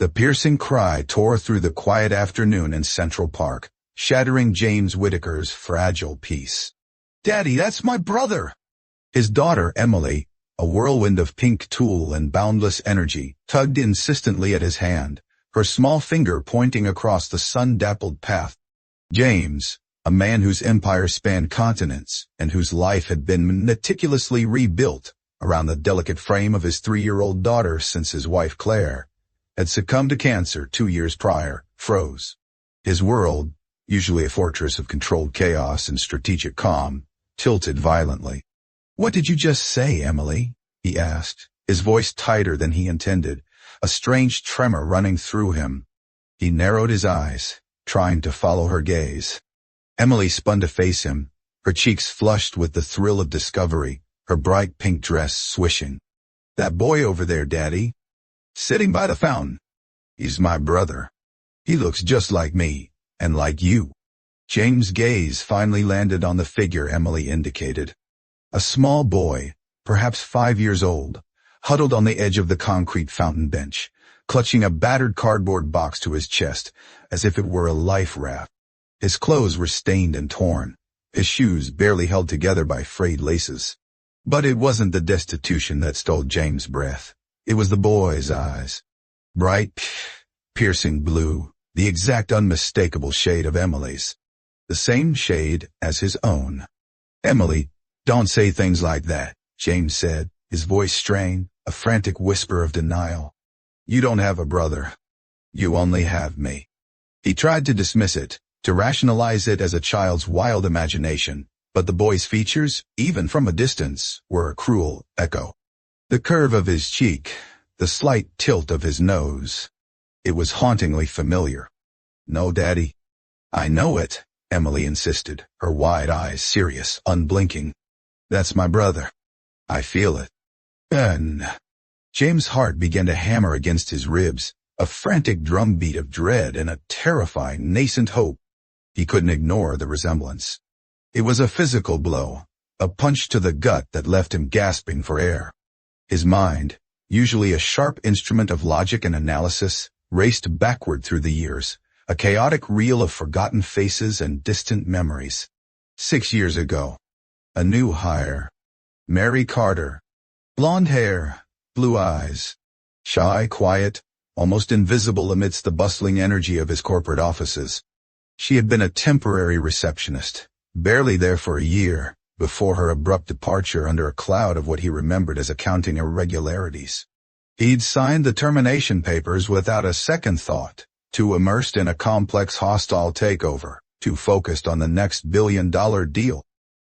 The piercing cry tore through the quiet afternoon in Central Park, shattering James Whittaker's fragile peace. "Daddy, that's my brother!" His daughter, Emily, a whirlwind of pink tulle and boundless energy, tugged insistently at his hand, her small finger pointing across the sun-dappled path. James, a man whose empire spanned continents and whose life had been meticulously rebuilt around the delicate frame of his 3-year-old daughter since his wife Claire had succumbed to cancer 2 years prior, froze. His world, usually a fortress of controlled chaos and strategic calm, tilted violently. "What did you just say, Emily?" he asked, his voice tighter than he intended, a strange tremor running through him. He narrowed his eyes, trying to follow her gaze. Emily spun to face him, her cheeks flushed with the thrill of discovery, her bright pink dress swishing. "That boy over there, Daddy, sitting by the fountain. He's my brother. He looks just like me, and like you." James' gaze finally landed on the figure Emily indicated. A small boy, perhaps 5 years old, huddled on the edge of the concrete fountain bench, clutching a battered cardboard box to his chest, as if it were a life raft. His clothes were stained and torn, his shoes barely held together by frayed laces. But it wasn't the destitution that stole James' breath. It was the boy's eyes. Bright, piercing blue, the exact unmistakable shade of Emily's. The same shade as his own. "Emily, don't say things like that," James said, his voice strained, a frantic whisper of denial. "You don't have a brother. You only have me." He tried to dismiss it, to rationalize it as a child's wild imagination, but the boy's features, even from a distance, were a cruel echo. The curve of his cheek, the slight tilt of his nose. It was hauntingly familiar. "No, Daddy." "I know it," Emily insisted, her wide eyes serious, unblinking. "That's my brother. I feel it." And James' heart began to hammer against his ribs, a frantic drumbeat of dread and a terrifying nascent hope. He couldn't ignore the resemblance. It was a physical blow, a punch to the gut that left him gasping for air. His mind, usually a sharp instrument of logic and analysis, raced backward through the years, a chaotic reel of forgotten faces and distant memories. 6 years ago. A new hire. Mary Carter. Blonde hair, blue eyes. Shy, quiet, almost invisible amidst the bustling energy of his corporate offices. She had been a temporary receptionist, barely there for a year, before her abrupt departure under a cloud of what he remembered as accounting irregularities. He'd signed the termination papers without a second thought, too immersed in a complex hostile takeover, too focused on the next billion-dollar deal.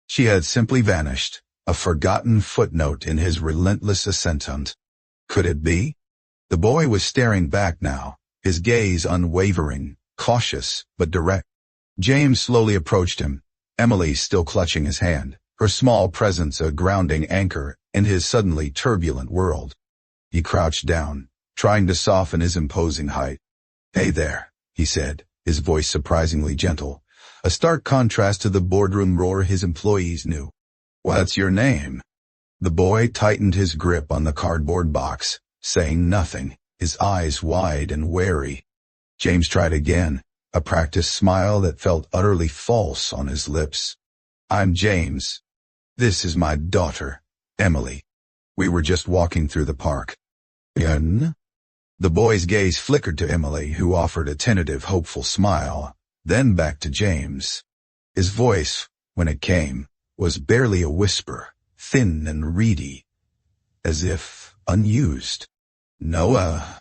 She had simply vanished, a forgotten footnote in his relentless ascent. Could it be? The boy was staring back now, his gaze unwavering, cautious, but direct. James slowly approached him, Emily still clutching his hand, her small presence a grounding anchor in his suddenly turbulent world. He crouched down, trying to soften his imposing height. "Hey there," he said, his voice surprisingly gentle, a stark contrast to the boardroom roar his employees knew. "What's your name?" The boy tightened his grip on the cardboard box, saying nothing, his eyes wide and wary. James tried again, a practiced smile that felt utterly false on his lips. "I'm James. This is my daughter, Emily. We were just walking through the park." "In?" The boy's gaze flickered to Emily, who offered a tentative, hopeful smile, then back to James. His voice, when it came, was barely a whisper, thin and reedy, as if unused. "Noah."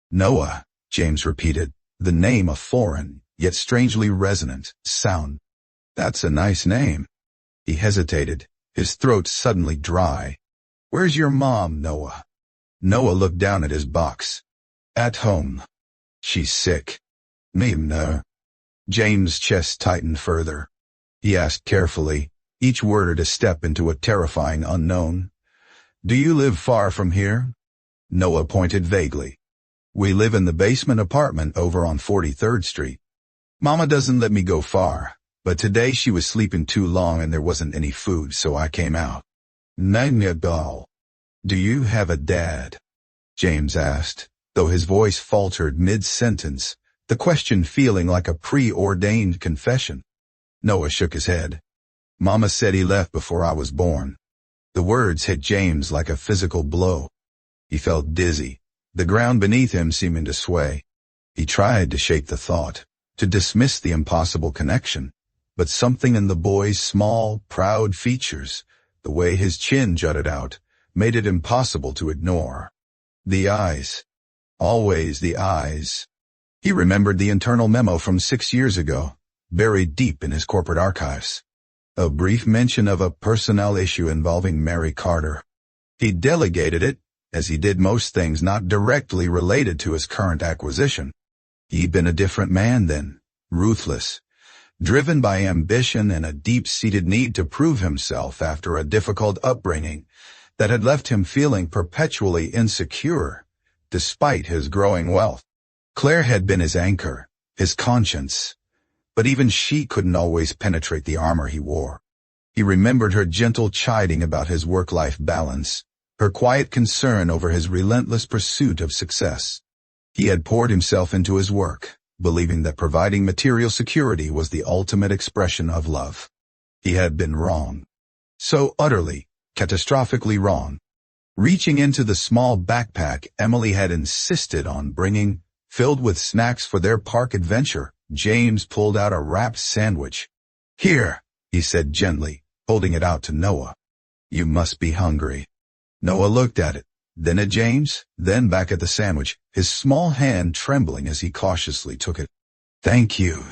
"Noah," James repeated, the name a foreign, yet strangely resonant, sound. "That's a nice name." He hesitated, his throat suddenly dry. "Where's your mom, Noah?" Noah looked down at his box. "At home. She's sick." "No." James' chest tightened further. He asked carefully, each word a step into a terrifying unknown. "Do you live far from here?" Noah pointed vaguely. "We live in the basement apartment over on 43rd Street. Mama doesn't let me go far, but today she was sleeping too long and there wasn't any food, so I came out." "Nanya doll. Do you have a dad?" James asked, though his voice faltered mid-sentence, the question feeling like a preordained confession. Noah shook his head. Mama said he left before I was born. The words hit James like a physical blow. He felt dizzy, the ground beneath him seeming to sway. He tried to shake the thought, to dismiss the impossible connection, but something in the boy's small, proud features, the way his chin jutted out, made it impossible to ignore. The eyes. Always the eyes. He remembered the internal memo from 6 years ago, buried deep in his corporate archives. A brief mention of a personnel issue involving Mary Carter. He delegated it, as he did most things not directly related to his current acquisition. He'd been a different man then, ruthless, driven by ambition and a deep-seated need to prove himself after a difficult upbringing that had left him feeling perpetually insecure, despite his growing wealth. Claire had been his anchor, his conscience, but even she couldn't always penetrate the armor he wore. He remembered her gentle chiding about his work-life balance, her quiet concern over his relentless pursuit of success. He had poured himself into his work, believing that providing material security was the ultimate expression of love. He had been wrong. So utterly, catastrophically wrong. Reaching into the small backpack Emily had insisted on bringing, filled with snacks for their park adventure, James pulled out a wrapped sandwich. "Here," he said gently, holding it out to Noah. "You must be hungry." Noah looked at it, then at James, then back at the sandwich, his small hand trembling as he cautiously took it. "Thank you,"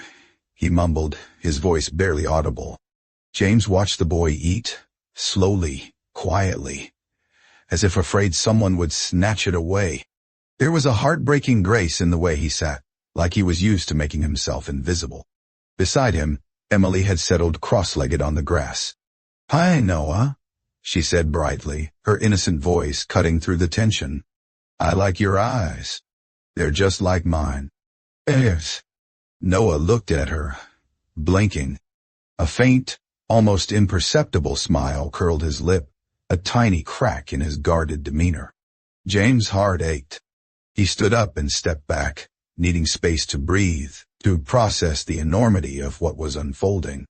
he mumbled, his voice barely audible. James watched the boy eat, slowly, quietly, as if afraid someone would snatch it away. There was a heartbreaking grace in the way he sat, like he was used to making himself invisible. Beside him, Emily had settled cross-legged on the grass. "Hi, Noah," she said brightly, her innocent voice cutting through the tension. "I like your eyes. They're just like mine." "Yes." Noah looked at her, blinking. A faint, almost imperceptible smile curled his lip, a tiny crack in his guarded demeanor. James' heart ached. He stood up and stepped back, needing space to breathe, to process the enormity of what was unfolding.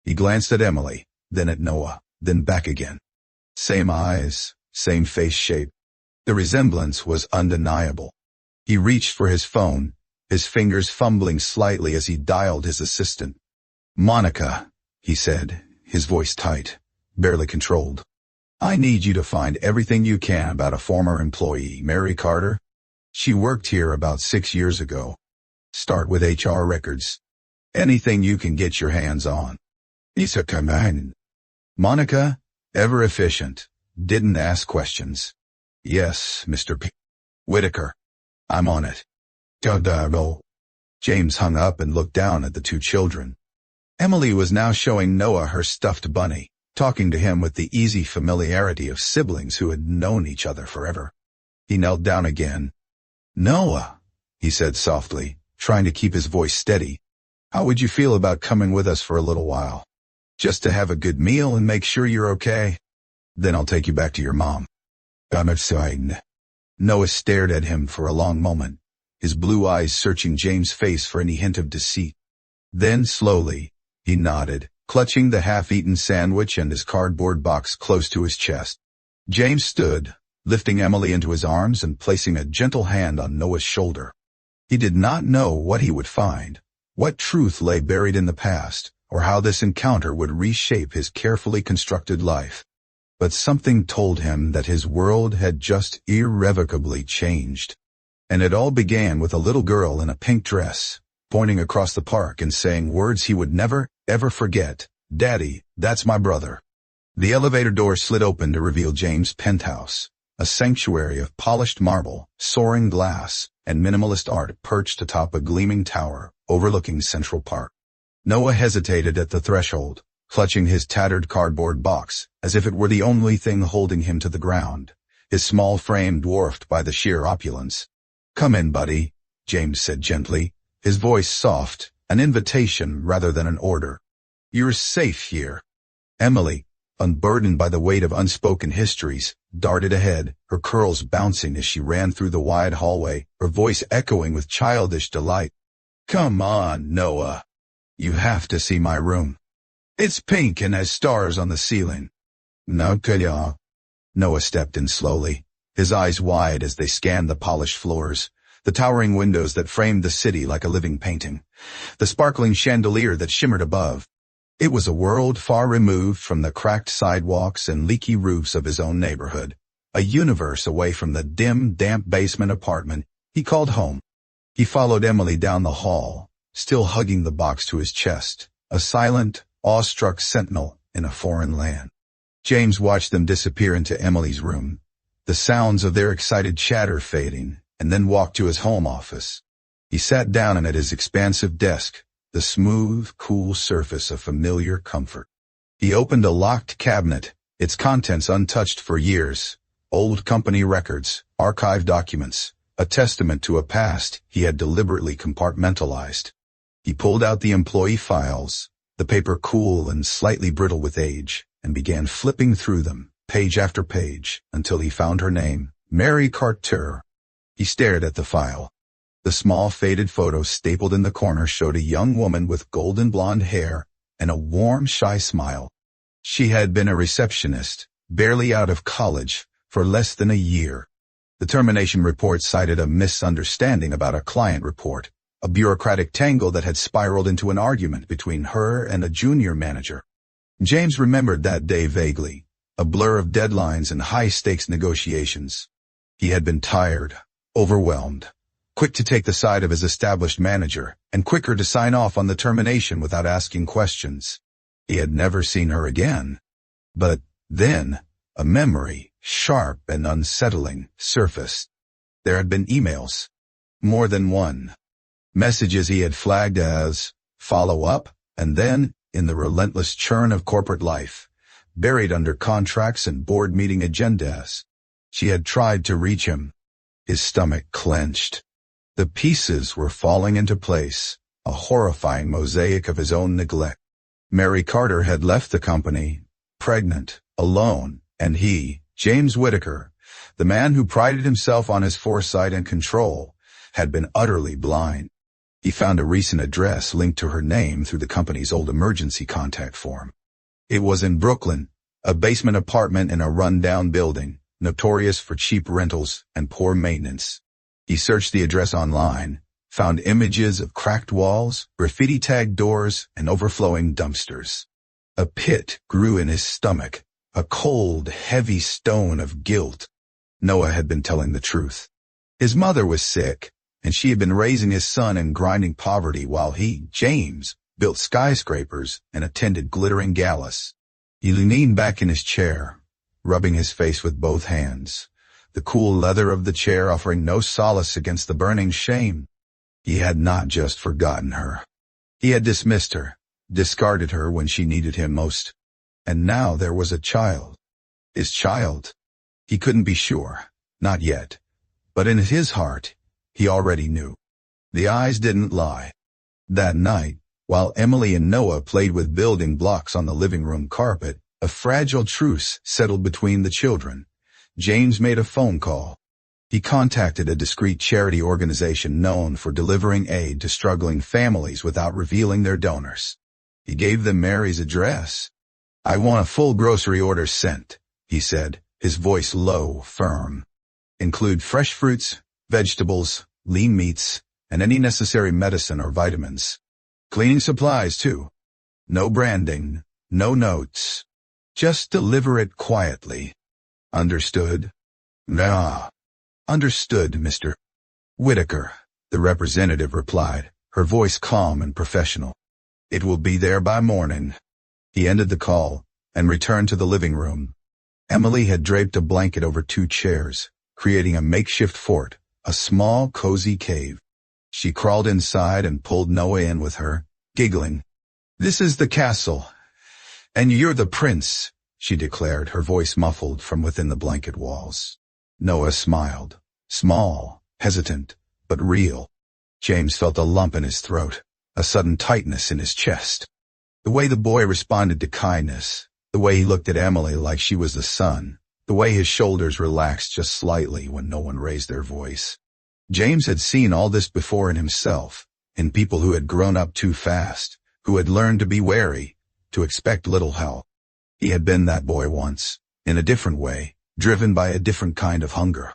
He glanced at Emily, then at Noah, then back again. Same eyes, same face shape. The resemblance was undeniable. He reached for his phone, his fingers fumbling slightly as he dialed his assistant. "Monica," he said, his voice tight, barely controlled. "I need you to find everything you can about a former employee, Mary Carter. She worked here about 6 years ago. Start with HR records. Anything you can get your hands on." "It's a command." Monica, ever efficient, didn't ask questions. "Yes, Mr. Whitaker. I'm on it." "Go." James hung up and looked down at the two children. Emily was now showing Noah her stuffed bunny, talking to him with the easy familiarity of siblings who had known each other forever. He knelt down again. "Noah," he said softly, trying to keep his voice steady, "how would you feel about coming with us for a little while? Just to have a good meal and make sure you're okay? Then I'll take you back to your mom." "I'm excited." Noah stared at him for a long moment, his blue eyes searching James' face for any hint of deceit. Then slowly, he nodded, clutching the half-eaten sandwich and his cardboard box close to his chest. James stood, lifting Emily into his arms and placing a gentle hand on Noah's shoulder. He did not know what he would find, what truth lay buried in the past, or how this encounter would reshape his carefully constructed life. But something told him that his world had just irrevocably changed. And it all began with a little girl in a pink dress, pointing across the park and saying words he would never, ever forget. "Daddy, that's my brother." The elevator door slid open to reveal James' penthouse, a sanctuary of polished marble, soaring glass, and minimalist art perched atop a gleaming tower overlooking Central Park. Noah hesitated at the threshold, clutching his tattered cardboard box as if it were the only thing holding him to the ground, his small frame dwarfed by the sheer opulence. "Come in, buddy," James said gently, his voice soft, an invitation rather than an order. "You're safe here." Emily, unburdened by the weight of unspoken histories, darted ahead, her curls bouncing as she ran through the wide hallway, her voice echoing with childish delight. "Come on, Noah. You have to see my room. It's pink and has stars on the ceiling." "No, ya." Noah stepped in slowly, his eyes wide as they scanned the polished floors, the towering windows that framed the city like a living painting, the sparkling chandelier that shimmered above. It was a world far removed from the cracked sidewalks and leaky roofs of his own neighborhood, a universe away from the dim, damp basement apartment he called home. He followed Emily down the hall, still hugging the box to his chest, a silent, awestruck sentinel in a foreign land. James watched them disappear into Emily's room, the sounds of their excited chatter fading, and then walked to his home office. He sat down at his expansive desk, the smooth, cool surface of familiar comfort. He opened a locked cabinet, its contents untouched for years, old company records, archived documents, a testament to a past he had deliberately compartmentalized. He pulled out the employee files, the paper cool and slightly brittle with age, and began flipping through them, page after page, until he found her name, Mary Carter. He stared at the file. The small faded photo stapled in the corner showed a young woman with golden blonde hair and a warm, shy smile. She had been a receptionist, barely out of college, for less than a year. The termination report cited a misunderstanding about a client report, a bureaucratic tangle that had spiraled into an argument between her and a junior manager. James remembered that day vaguely, a blur of deadlines and high-stakes negotiations. He had been tired, overwhelmed, quick to take the side of his established manager, and quicker to sign off on the termination without asking questions. He had never seen her again. But then, a memory, sharp and unsettling, surfaced. There had been emails. More than one. Messages he had flagged as follow-up, and then, in the relentless churn of corporate life, buried under contracts and board meeting agendas. She had tried to reach him. His stomach clenched. The pieces were falling into place, a horrifying mosaic of his own neglect. Mary Carter had left the company, pregnant, alone, and he, James Whittaker, the man who prided himself on his foresight and control, had been utterly blind. He found a recent address linked to her name through the company's old emergency contact form. It was in Brooklyn, a basement apartment in a run-down building, notorious for cheap rentals and poor maintenance. He searched the address online, found images of cracked walls, graffiti-tagged doors, and overflowing dumpsters. A pit grew in his stomach, a cold, heavy stone of guilt. Noah had been telling the truth. His mother was sick, and she had been raising his son in grinding poverty while he, James, built skyscrapers and attended glittering galas. He leaned back in his chair, rubbing his face with both hands, the cool leather of the chair offering no solace against the burning shame. He had not just forgotten her. He had dismissed her, discarded her when she needed him most. And now there was a child. His child. He couldn't be sure, not yet. But in his heart, he already knew. The eyes didn't lie. That night, while Emily and Noah played with building blocks on the living room carpet, a fragile truce settled between the children. James made a phone call. He contacted a discreet charity organization known for delivering aid to struggling families without revealing their donors. He gave them Mary's address. "I want a full grocery order sent," he said, his voice low, firm. "Include fresh fruits, vegetables, lean meats, and any necessary medicine or vitamins. Cleaning supplies, too. No branding, no notes. Just deliver it quietly. Understood?" "Ah, understood, Mr. Whittaker," the representative replied, her voice calm and professional. "It will be there by morning." He ended the call and returned to the living room. Emily had draped a blanket over 2 chairs, creating a makeshift fort, a small, cozy cave. She crawled inside and pulled Noah in with her, giggling. "This is the castle, and you're the prince," she declared, her voice muffled from within the blanket walls. Noah smiled, small, hesitant, but real. James felt a lump in his throat, a sudden tightness in his chest. The way the boy responded to kindness, The way he looked at Emily like she was the sun. The way his shoulders relaxed just slightly when no one raised their voice. James had seen all this before in himself, in people who had grown up too fast, who had learned to be wary, to expect little help. He had been that boy once, in a different way, driven by a different kind of hunger.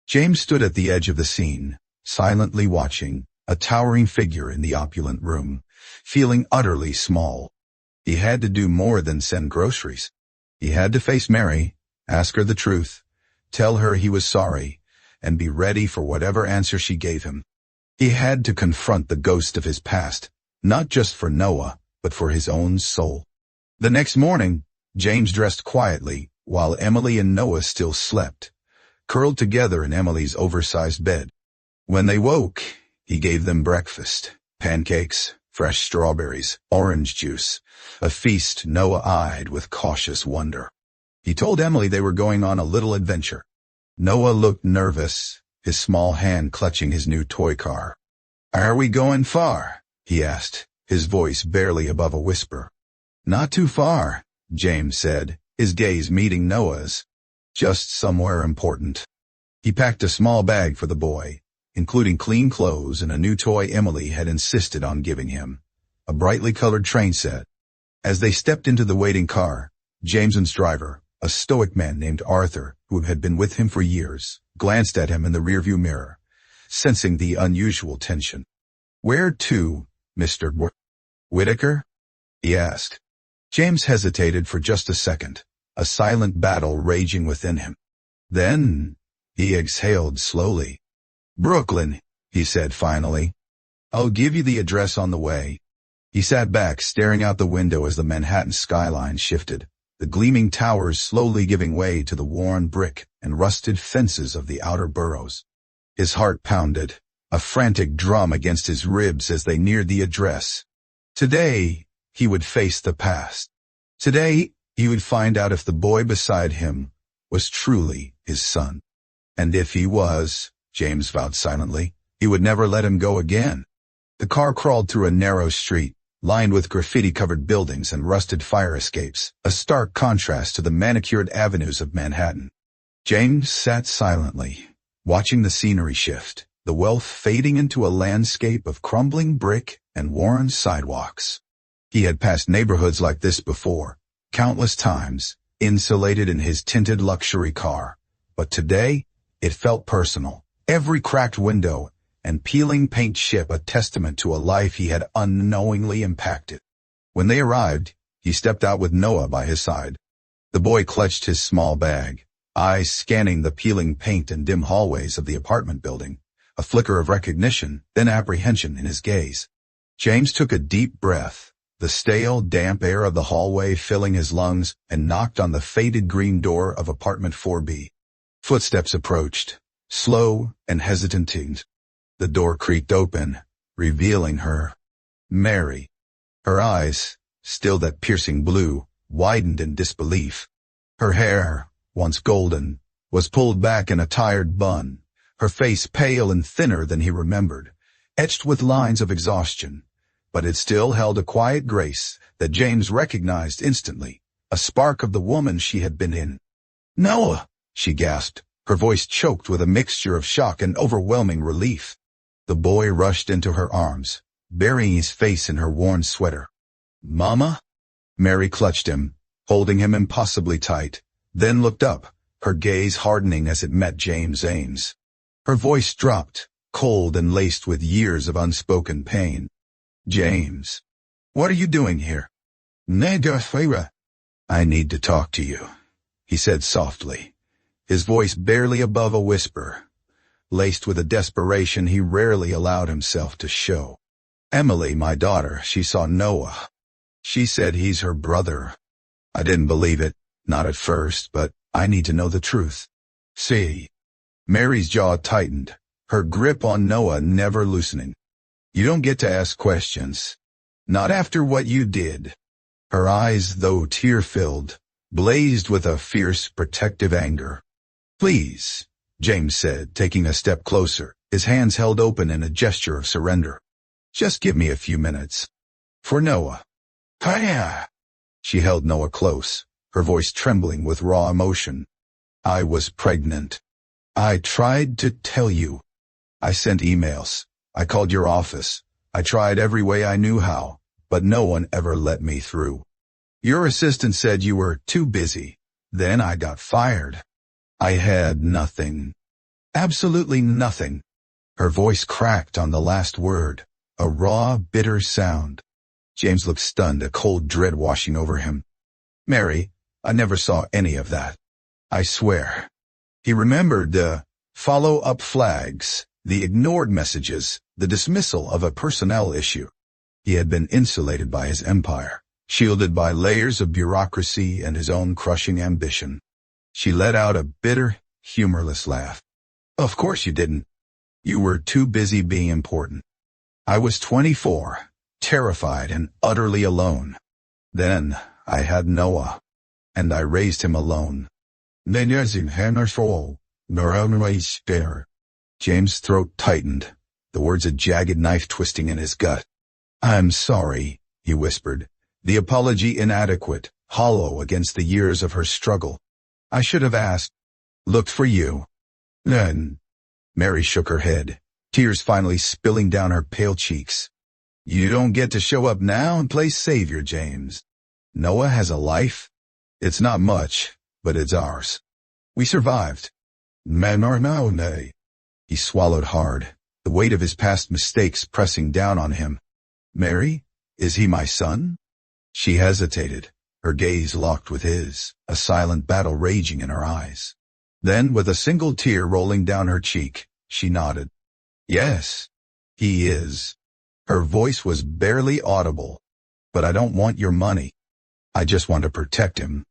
James stood at the edge of the scene, silently watching, a towering figure in the opulent room, feeling utterly small. He had to do more than send groceries. He had to face Mary, ask her the truth, tell her he was sorry, and be ready for whatever answer she gave him. He had to confront the ghost of his past, not just for Noah, but for his own soul. The next morning, James dressed quietly, while Emily and Noah still slept, curled together in Emily's oversized bed. When they woke, he gave them breakfast, pancakes, fresh strawberries, orange juice, a feast Noah eyed with cautious wonder. He told Emily they were going on a little adventure. Noah looked nervous, his small hand clutching his new toy car. "Are we going far?" he asked, his voice barely above a whisper. "Not too far," James said, his gaze meeting Noah's. "Just somewhere important." He packed a small bag for the boy, including clean clothes and a new toy Emily had insisted on giving him, a brightly colored train set. As they stepped into the waiting car, James's driver, a stoic man named Arthur, who had been with him for years, glanced at him in the rearview mirror, sensing the unusual tension. "Where to, Mr. Whitaker?" he asked. James hesitated for just a second, a silent battle raging within him. Then, he exhaled slowly. "Brooklyn," he said finally. "I'll give you the address on the way." He sat back, staring out the window as the Manhattan skyline shifted, the gleaming towers slowly giving way to the worn brick and rusted fences of the outer boroughs. His heart pounded, a frantic drum against his ribs as they neared the address. Today, he would face the past. Today, he would find out if the boy beside him was truly his son. And if he was, James vowed silently, he would never let him go again. The car crawled through a narrow street, lined with graffiti-covered buildings and rusted fire escapes, a stark contrast to the manicured avenues of Manhattan. James sat silently, watching the scenery shift, the wealth fading into a landscape of crumbling brick and worn sidewalks. He had passed neighborhoods like this before, countless times, insulated in his tinted luxury car. But today, it felt personal. Every cracked window and peeling paint chip a testament to a life he had unknowingly impacted. When they arrived, he stepped out with Noah by his side. The boy clutched his small bag, eyes scanning the peeling paint and dim hallways of the apartment building, a flicker of recognition, then apprehension in his gaze. James took a deep breath, the stale, damp air of the hallway filling his lungs, and knocked on the faded green door of apartment 4B. Footsteps approached, slow and hesitant. The door creaked open, revealing her. Mary. Her eyes, still that piercing blue, widened in disbelief. Her hair, once golden, was pulled back in a tired bun, her face pale and thinner than he remembered, etched with lines of exhaustion. But it still held a quiet grace that James recognized instantly, a spark of the woman she had been in. "Noah," she gasped, her voice choked with a mixture of shock and overwhelming relief. The boy rushed into her arms, burying his face in her worn sweater. "Mama?" Mary clutched him, holding him impossibly tight, then looked up, her gaze hardening as it met James' Ames. Her voice dropped, cold and laced with years of unspoken pain. "James, what are you doing here?" "I need to talk to you," he said softly, his voice barely above a whisper, laced with a desperation he rarely allowed himself to show. "Emily, my daughter, she saw Noah. She said he's her brother. I didn't believe it, not at first, but I need to know the truth." "See." Mary's jaw tightened, her grip on Noah never loosening. "You don't get to ask questions. Not after what you did." Her eyes, though tear-filled, blazed with a fierce, protective anger. "Please," James said, taking a step closer, his hands held open in a gesture of surrender. "Just give me a few minutes. For Noah." "Hiya." She held Noah close, her voice trembling with raw emotion. I was pregnant. I tried to tell you. I sent emails. I called your office. I tried every way I knew how, but no one ever let me through. Your assistant said you were too busy. Then I got fired. I had nothing. Absolutely nothing. Her voice cracked on the last word, a raw, bitter sound. James looked stunned, a cold dread washing over him. Mary, I never saw any of that. I swear. He remembered the follow-up flags, the ignored messages, the dismissal of a personnel issue. He had been insulated by his empire, shielded by layers of bureaucracy and his own crushing ambition. She let out a bitter, humorless laugh. Of course you didn't. You were too busy being important. I was 24, terrified and utterly alone. Then I had Noah, and I raised him alone. James' throat tightened, the words a jagged knife twisting in his gut. I'm sorry, he whispered, the apology inadequate, hollow against the years of her struggle. I should have asked, looked for you. Then, Mary shook her head, tears finally spilling down her pale cheeks. You don't get to show up now and play savior, James. Noah has a life. It's not much, but it's ours. We survived. He swallowed hard, the weight of his past mistakes pressing down on him. Mary, is he my son? She hesitated, her gaze locked with his, a silent battle raging in her eyes. Then, with a single tear rolling down her cheek, she nodded. Yes, he is. Her voice was barely audible. But I don't want your money. I just want to protect him.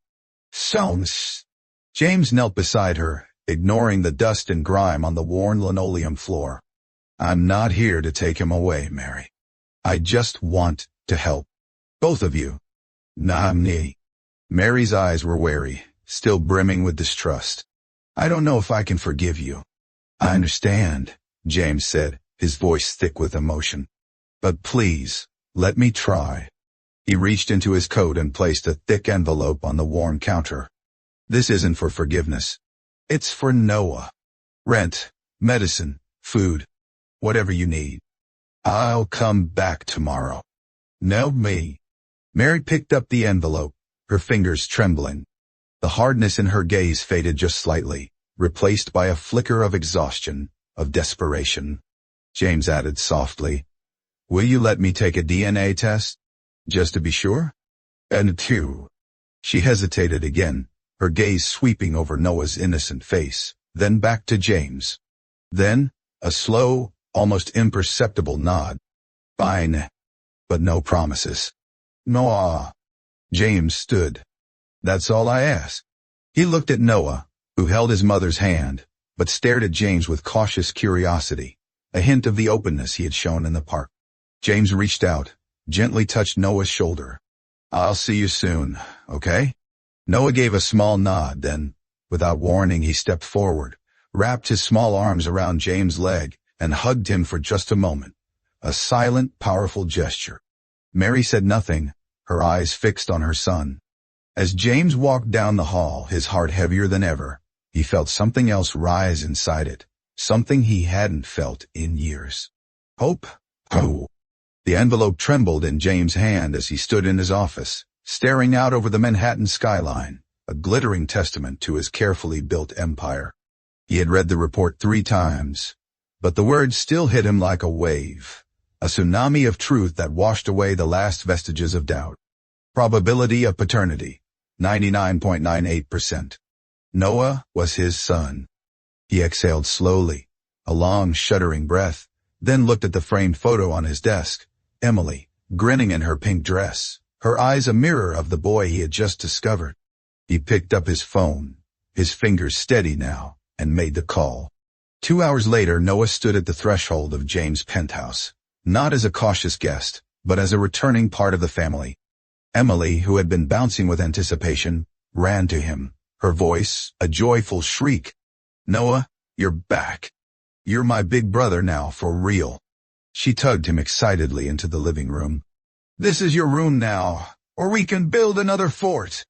Sounds. James knelt beside her, ignoring the dust and grime on the worn linoleum floor. I'm not here to take him away, Mary. I just want to help. Both of you. Namni. Mary's eyes were wary, still brimming with distrust. I don't know if I can forgive you. I understand, James said, his voice thick with emotion. But please, let me try. He reached into his coat and placed a thick envelope on the worn counter. This isn't for forgiveness. It's for Noah. Rent, medicine, food, whatever you need. I'll come back tomorrow. No, me. Mary picked up the envelope, her fingers trembling. The hardness in her gaze faded just slightly, replaced by a flicker of exhaustion, of desperation. James added softly, Will you let me take a DNA test? Just to be sure? And two. She hesitated again, her gaze sweeping over Noah's innocent face, then back to James. Then, a slow, almost imperceptible nod. Fine. But no promises. Noah. James stood. That's all I ask. He looked at Noah, who held his mother's hand, but stared at James with cautious curiosity, a hint of the openness he had shown in the park. James reached out, gently touched Noah's shoulder. I'll see you soon, okay? Noah gave a small nod, then, without warning, he stepped forward, wrapped his small arms around James' leg, and hugged him for just a moment. A silent, powerful gesture. Mary said nothing, her eyes fixed on her son. As James walked down the hall, his heart heavier than ever, he felt something else rise inside it, something he hadn't felt in years. Hope? Oh. The envelope trembled in James' hand as he stood in his office, staring out over the Manhattan skyline, a glittering testament to his carefully built empire. He had read the report 3 times, but the words still hit him like a wave, a tsunami of truth that washed away the last vestiges of doubt. Probability of paternity, 99.98%. Noah was his son. He exhaled slowly, a long, shuddering breath, then looked at the framed photo on his desk. Emily, grinning in her pink dress, her eyes a mirror of the boy he had just discovered. He picked up his phone, his fingers steady now, and made the call. 2 hours later, Noah stood at the threshold of James' penthouse, not as a cautious guest, but as a returning part of the family. Emily, who had been bouncing with anticipation, ran to him, her voice a joyful shriek. Noah, you're back. You're my big brother now, for real. She tugged him excitedly into the living room. This is your room now, or we can build another fort.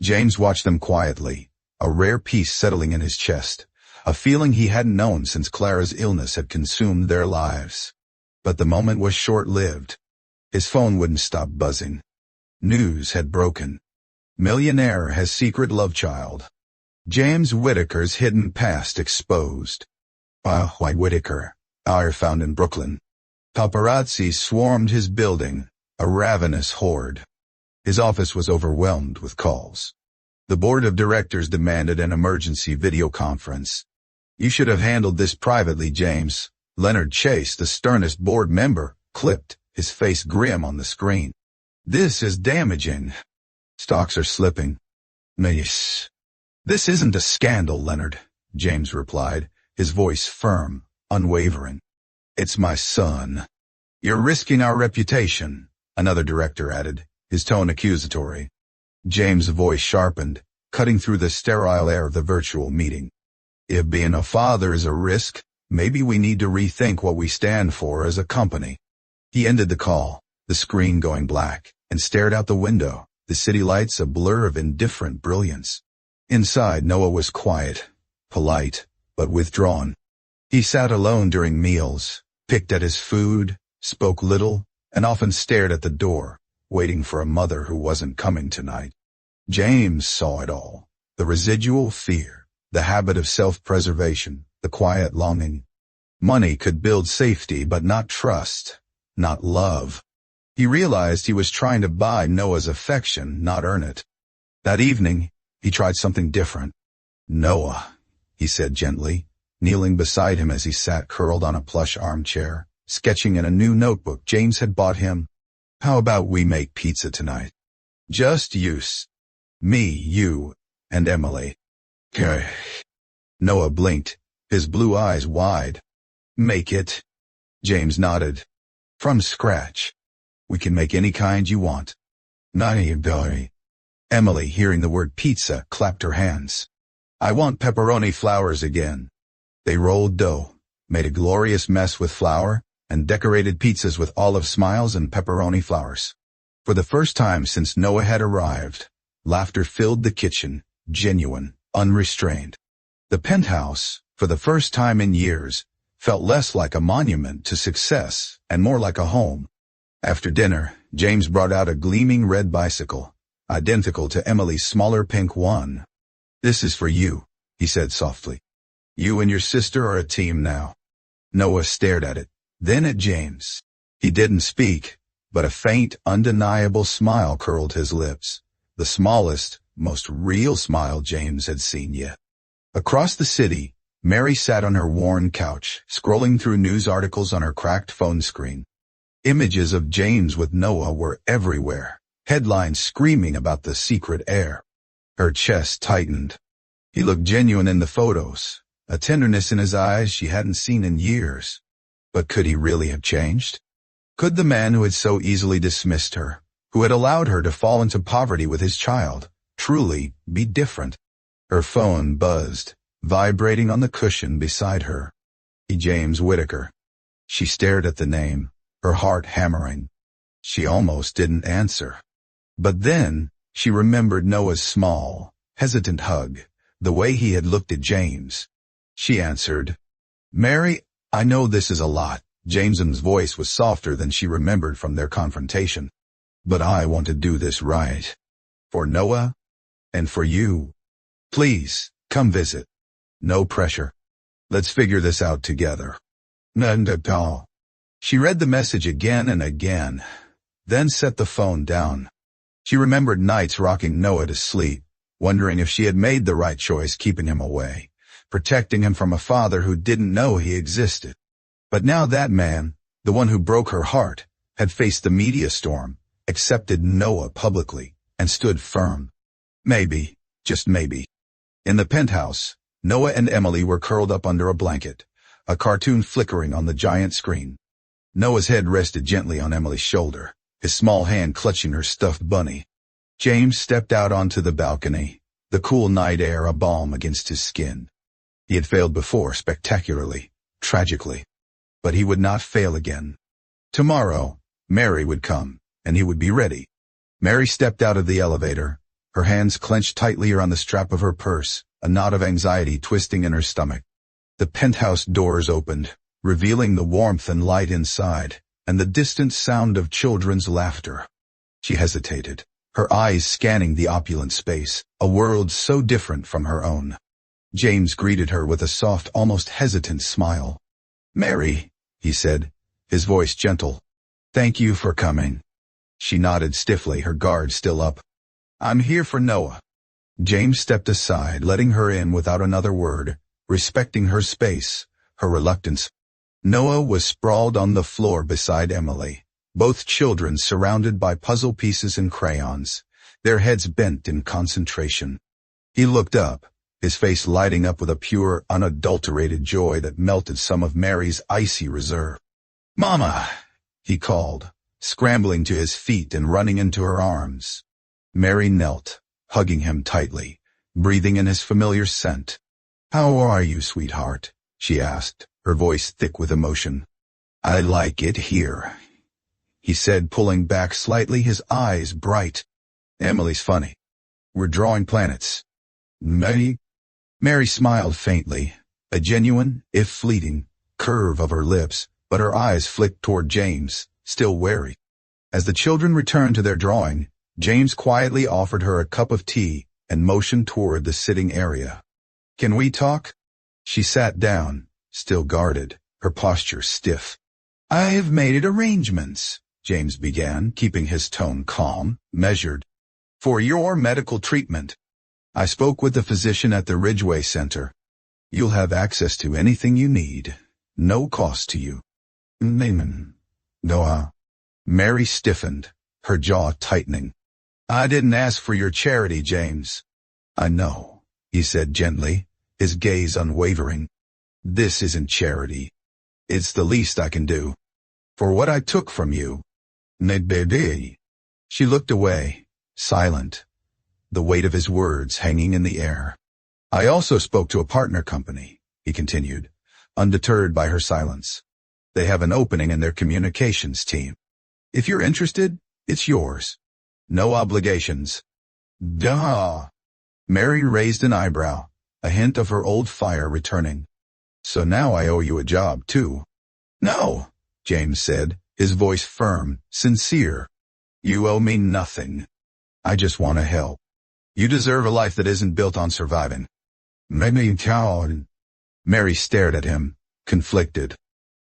James watched them quietly, a rare peace settling in his chest, a feeling he hadn't known since Clara's illness had consumed their lives. But the moment was short-lived. His phone wouldn't stop buzzing. News had broken. Billionaire has secret love child. James Whittaker's hidden past exposed. White Whittaker, found in Brooklyn. Paparazzi swarmed his building, a ravenous horde. His office was overwhelmed with calls. The board of directors demanded an emergency video conference. "You should have handled this privately, James," Leonard Chase, the sternest board member, clipped, his face grim on the screen. "This is damaging. Stocks are slipping." "Yes." "This isn't a scandal, Leonard," James replied, his voice firm, unwavering. "It's my son." "You're risking our reputation," another director added, his tone accusatory. James' voice sharpened, cutting through the sterile air of the virtual meeting. "If being a father is a risk, maybe we need to rethink what we stand for as a company." He ended the call, the screen going black, and stared out the window, the city lights a blur of indifferent brilliance. Inside, Noah was quiet, polite, but withdrawn. He sat alone during meals, picked at his food, spoke little, and often stared at the door, waiting for a mother who wasn't coming tonight. James saw it all, the residual fear, the habit of self-preservation, the quiet longing. Money could build safety, but not trust, not love. He realized he was trying to buy Noah's affection, not earn it. That evening, he tried something different. "Noah," he said gently, kneeling beside him as he sat curled on a plush armchair, sketching in a new notebook James had bought him. "How about we make pizza tonight? Just use. Me, you, and Emily." "Okay." Noah blinked, his blue eyes wide. "Make it." James nodded. "From scratch. We can make any kind you want." "Not even." Emily, hearing the word pizza, clapped her hands. "I want pepperoni flowers again." They rolled dough, made a glorious mess with flour, and decorated pizzas with olive smiles and pepperoni flowers. For the first time since Noah had arrived, laughter filled the kitchen, genuine, unrestrained. The penthouse, for the first time in years, felt less like a monument to success and more like a home. After dinner, James brought out a gleaming red bicycle, identical to Emily's smaller pink one. "This is for you," he said softly. "You and your sister are a team now." Noah stared at it, then at James. He didn't speak, but a faint, undeniable smile curled his lips, the smallest, most real smile James had seen yet. Across the city, Mary sat on her worn couch, scrolling through news articles on her cracked phone screen. Images of James with Noah were everywhere, headlines screaming about the secret heir. Her chest tightened. He looked genuine in the photos, a tenderness in his eyes she hadn't seen in years. But could he really have changed? Could the man who had so easily dismissed her, who had allowed her to fall into poverty with his child, truly be different? Her phone buzzed, vibrating on the cushion beside her. James Whittaker. She stared at the name, her heart hammering. She almost didn't answer. But then, she remembered Noah's small, hesitant hug, the way he had looked at James. She answered, "Mary, I know this is a lot." James's voice was softer than she remembered from their confrontation. "But I want to do this right. For Noah, and for you. Please, come visit. No pressure. Let's figure this out together." None at all. She read the message again and again, then set the phone down. She remembered nights rocking Noah to sleep, wondering if she had made the right choice keeping him away, protecting him from a father who didn't know he existed. But now that man, the one who broke her heart, had faced the media storm, accepted Noah publicly, and stood firm. Maybe, just maybe. In the penthouse, Noah and Emily were curled up under a blanket, a cartoon flickering on the giant screen. Noah's head rested gently on Emily's shoulder, his small hand clutching her stuffed bunny. James stepped out onto the balcony, the cool night air a balm against his skin. He had failed before spectacularly, tragically. But he would not fail again. Tomorrow, Mary would come, and he would be ready. Mary stepped out of the elevator, Her hands clenched tightly around the strap of her purse, a knot of anxiety twisting in her stomach. The penthouse doors opened, revealing the warmth and light inside, and the distant sound of children's laughter. She hesitated, her eyes scanning the opulent space, a world so different from her own. James greeted her with a soft, almost hesitant smile. "Mary," he said, his voice gentle. "Thank you for coming." She nodded stiffly, her guard still up. "I'm here for Noah." James stepped aside, letting her in without another word, respecting her space, her reluctance. Noah was sprawled on the floor beside Emily, both children surrounded by puzzle pieces and crayons, their heads bent in concentration. He looked up, his face lighting up with a pure, unadulterated joy that melted some of Mary's icy reserve. "Mama!" he called, scrambling to his feet and running into her arms. Mary knelt, hugging him tightly, breathing in his familiar scent. "How are you, sweetheart?" she asked, her voice thick with emotion. "I like it here," he said, pulling back slightly, his eyes bright. "Emily's funny. We're drawing planets." Mary smiled faintly, a genuine, if fleeting, curve of her lips, but her eyes flicked toward James, still wary. As the children returned to their drawing, James quietly offered her a cup of tea and motioned toward the sitting area. "Can we talk?" She sat down, still guarded, her posture stiff. "I've made arrangements," James began, keeping his tone calm, measured. "For your medical treatment. I spoke with the physician at the Ridgeway Center. You'll have access to anything you need, no cost to you." Noah. Mary stiffened, her jaw tightening. "I didn't ask for your charity, James." "I know," he said gently, his gaze unwavering. "This isn't charity. It's the least I can do. For what I took from you." She looked away, silent, the weight of his words hanging in the air. "I also spoke to a partner company," he continued, undeterred by her silence. "They have an opening in their communications team. If you're interested, it's yours. No obligations." "Duh." Mary raised an eyebrow, a hint of her old fire returning. "So now I owe you a job, too." "No," James said, his voice firm, sincere. "You owe me nothing. I just want to help. You deserve a life that isn't built on surviving." Mary stared at him, conflicted.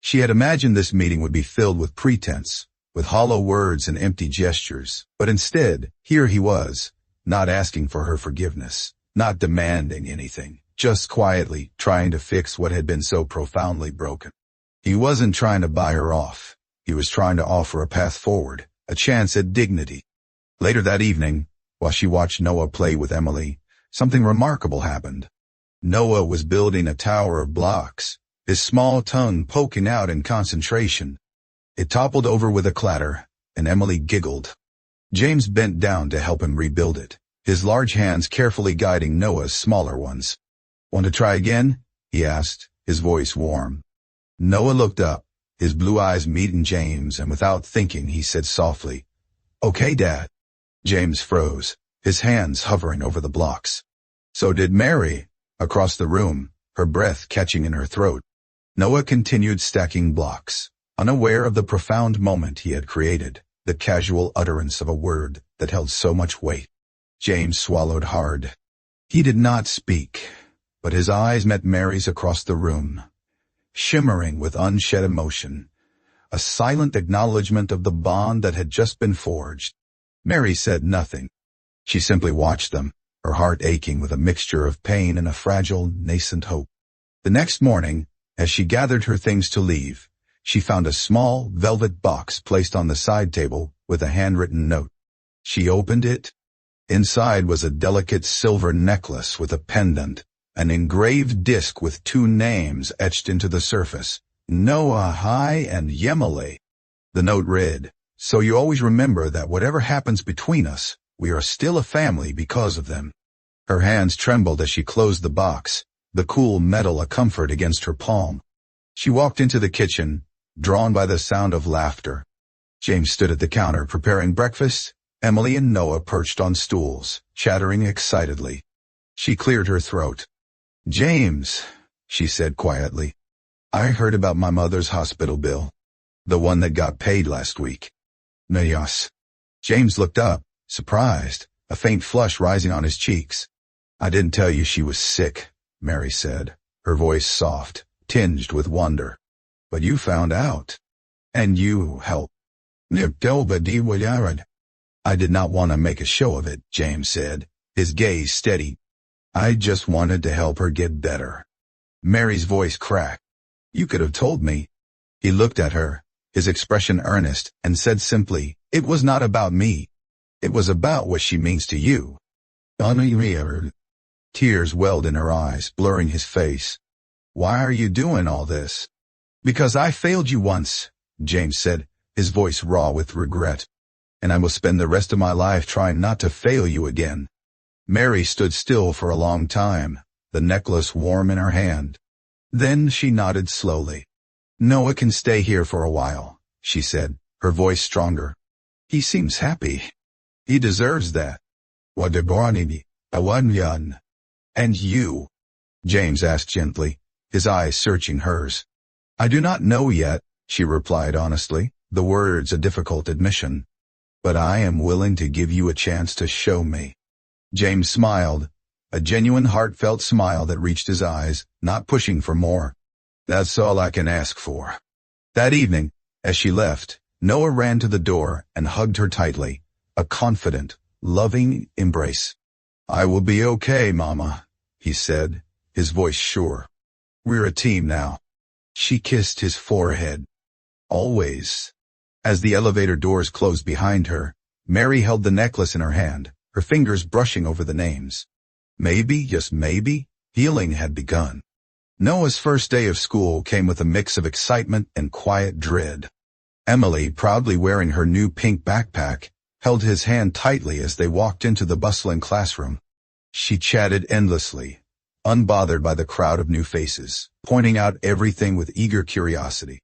She had imagined this meeting would be filled with pretense, with hollow words and empty gestures, but instead, here he was, not asking for her forgiveness, not demanding anything, just quietly trying to fix what had been so profoundly broken. He wasn't trying to buy her off. He was trying to offer a path forward, a chance at dignity. Later that evening, while she watched Noah play with Emily, something remarkable happened. Noah was building a tower of blocks, his small tongue poking out in concentration. It toppled over with a clatter, and Emily giggled. James bent down to help him rebuild it, his large hands carefully guiding Noah's smaller ones. "Want to try again?" he asked, his voice warm. Noah looked up, his blue eyes meeting James, and without thinking he said softly, "Okay, Dad." James froze, his hands hovering over the blocks. So did Mary, across the room, her breath catching in her throat. Noah continued stacking blocks, unaware of the profound moment he had created, the casual utterance of a word that held so much weight. James swallowed hard. He did not speak, but his eyes met Mary's across the room, shimmering with unshed emotion, a silent acknowledgement of the bond that had just been forged. Mary said nothing. She simply watched them, her heart aching with a mixture of pain and a fragile, nascent hope. The next morning, as she gathered her things to leave, she found a small, velvet box placed on the side table with a handwritten note. She opened it. Inside was a delicate silver necklace with a pendant, an engraved disc with 2 names etched into the surface, Noah High and Yemele. The note read, "So you always remember that whatever happens between us, we are still a family because of them." Her hands trembled as she closed the box, the cool metal a comfort against her palm. She walked into the kitchen, drawn by the sound of laughter. James stood at the counter preparing breakfast, Emily and Noah perched on stools, chattering excitedly. She cleared her throat. "James," she said quietly, "I heard about my mother's hospital bill. The one that got paid last week." "Yes." James looked up, surprised, a faint flush rising on his cheeks. "I didn't tell you she was sick," Mary said, her voice soft, tinged with wonder. "But you found out. And you helped." "I did not want to make a show of it," James said, his gaze steady. "I just wanted to help her get better." Mary's voice cracked. "You could have told me." He looked at her, his expression earnest, and said simply, "It was not about me. It was about what she means to you." Tears welled in her eyes, blurring his face. "Why are you doing all this?" "Because I failed you once," James said, his voice raw with regret. "And I will spend the rest of my life trying not to fail you again." Mary stood still for a long time, the necklace warm in her hand. Then she nodded slowly. "Noah can stay here for a while," she said, her voice stronger. "He seems happy. He deserves that." "And you?" James asked gently, his eyes searching hers. "I do not know yet," she replied honestly, the words a difficult admission. "But I am willing to give you a chance to show me." James smiled, a genuine heartfelt smile that reached his eyes, not pushing for more. "That's all I can ask for." That evening, as she left, Noah ran to the door and hugged her tightly, a confident, loving embrace. "I will be okay, Mama," he said, his voice sure. "We're a team now." She kissed his forehead. "Always." As the elevator doors closed behind her, Mary held the necklace in her hand, her fingers brushing over the names. Maybe, just maybe, healing had begun. Noah's first day of school came with a mix of excitement and quiet dread. Emily, proudly wearing her new pink backpack, held his hand tightly as they walked into the bustling classroom. She chatted endlessly, unbothered by the crowd of new faces, pointing out everything with eager curiosity.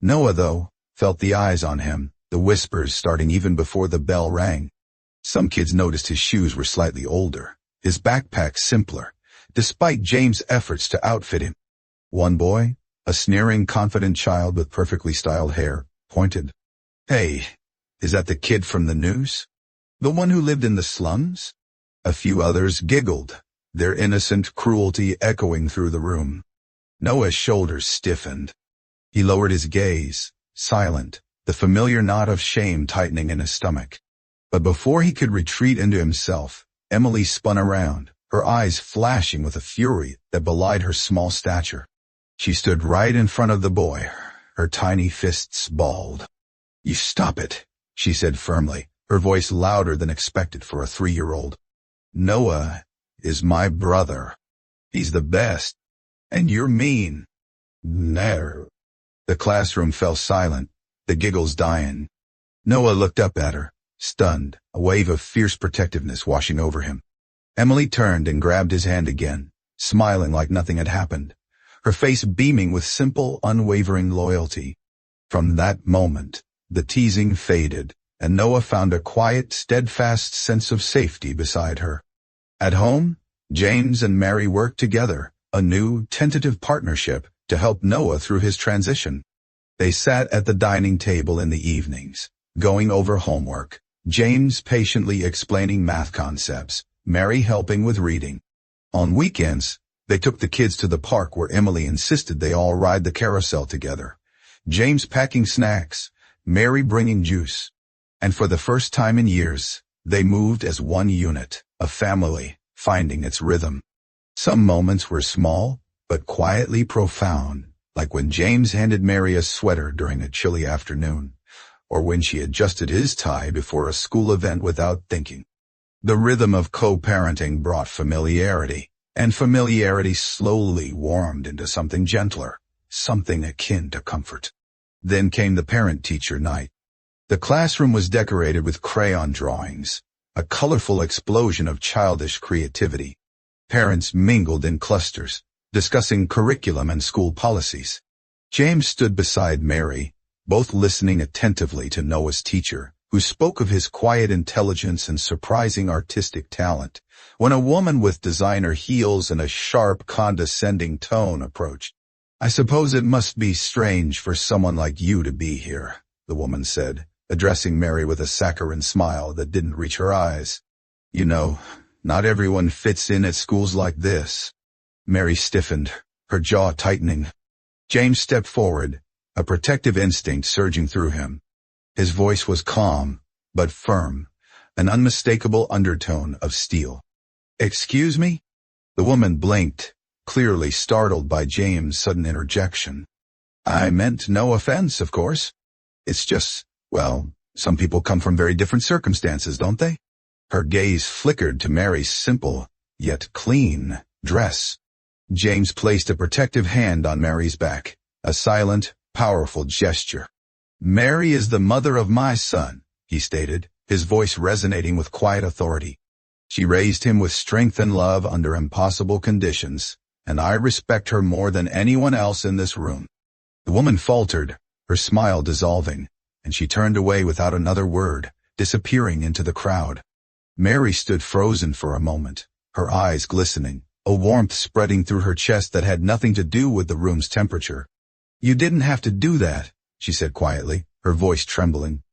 Noah, though, felt the eyes on him, the whispers starting even before the bell rang. Some kids noticed his shoes were slightly older, his backpack simpler, despite James' efforts to outfit him. One boy, a sneering, confident child with perfectly styled hair, pointed. "Hey, is that the kid from the news? The one who lived in the slums?" A few others giggled, their innocent cruelty echoing through the room. Noah's shoulders stiffened. He lowered his gaze, silent, the familiar knot of shame tightening in his stomach. But before he could retreat into himself, Emily spun around, her eyes flashing with a fury that belied her small stature. She stood right in front of the boy, her tiny fists balled. "You stop it," she said firmly, her voice louder than expected for a 3-year-old. "Noah is my brother. He's the best. And you're mean." "No." The classroom fell silent, the giggles dying. Noah looked up at her, stunned, a wave of fierce protectiveness washing over him. Emily turned and grabbed his hand again, smiling like nothing had happened, her face beaming with simple, unwavering loyalty. From that moment, the teasing faded, and Noah found a quiet, steadfast sense of safety beside her. At home, James and Mary worked together, a new, tentative partnership to help Noah through his transition. They sat at the dining table in the evenings, going over homework, James patiently explaining math concepts, Mary helping with reading. On weekends, they took the kids to the park where Emily insisted they all ride the carousel together. James packing snacks, Mary bringing juice. And for the first time in years, they moved as one unit, a family, finding its rhythm. Some moments were small, but quietly profound, like when James handed Mary a sweater during a chilly afternoon, or when she adjusted his tie before a school event without thinking. The rhythm of co-parenting brought familiarity, and familiarity slowly warmed into something gentler, something akin to comfort. Then came the parent-teacher night. The classroom was decorated with crayon drawings, a colorful explosion of childish creativity. Parents mingled in clusters, discussing curriculum and school policies. James stood beside Mary, both listening attentively to Noah's teacher, who spoke of his quiet intelligence and surprising artistic talent, when a woman with designer heels and a sharp, condescending tone approached. "I suppose it must be strange for someone like you to be here," the woman said, addressing Mary with a saccharine smile that didn't reach her eyes. "You know, not everyone fits in at schools like this." Mary stiffened, her jaw tightening. James stepped forward, a protective instinct surging through him. His voice was calm, but firm, an unmistakable undertone of steel. "Excuse me?" The woman blinked, clearly startled by James' sudden interjection. "I meant no offense, of course. It's just, well, some people come from very different circumstances, don't they?" Her gaze flickered to Mary's simple, yet clean, dress. James placed a protective hand on Mary's back, a silent, powerful gesture. "Mary is the mother of my son," he stated, his voice resonating with quiet authority. "She raised him with strength and love under impossible conditions, and I respect her more than anyone else in this room." The woman faltered, her smile dissolving, and she turned away without another word, disappearing into the crowd. Mary stood frozen for a moment, her eyes glistening, a warmth spreading through her chest that had nothing to do with the room's temperature. "You didn't have to do that," she said quietly, her voice trembling.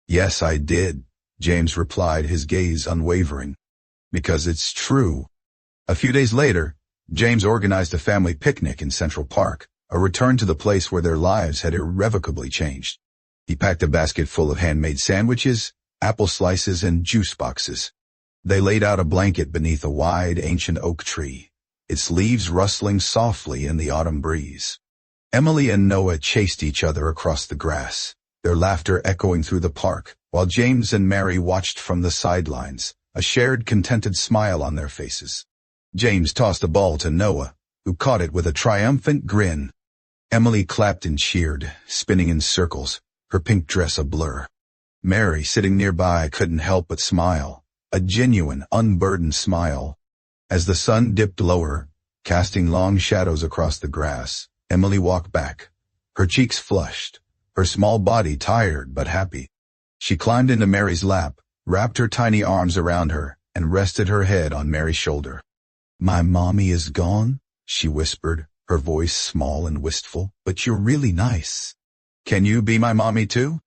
"Yes, I did," James replied, his gaze unwavering. "Because it's true." A few days later, James organized a family picnic in Central Park, a return to the place where their lives had irrevocably changed. He packed a basket full of handmade sandwiches, apple slices, and juice boxes. They laid out a blanket beneath a wide, ancient oak tree, its leaves rustling softly in the autumn breeze. Emily and Noah chased each other across the grass, their laughter echoing through the park, while James and Mary watched from the sidelines, a shared contented smile on their faces. James tossed a ball to Noah, who caught it with a triumphant grin. Emily clapped and cheered, spinning in circles, her pink dress a blur. Mary, sitting nearby, couldn't help but smile, a genuine, unburdened smile. As the sun dipped lower, casting long shadows across the grass, Emily walked back, her cheeks flushed, her small body tired but happy. She climbed into Mary's lap, wrapped her tiny arms around her, and rested her head on Mary's shoulder. "My mommy is gone," she whispered, her voice small and wistful, "but you're really nice. Can you be my mommy too?"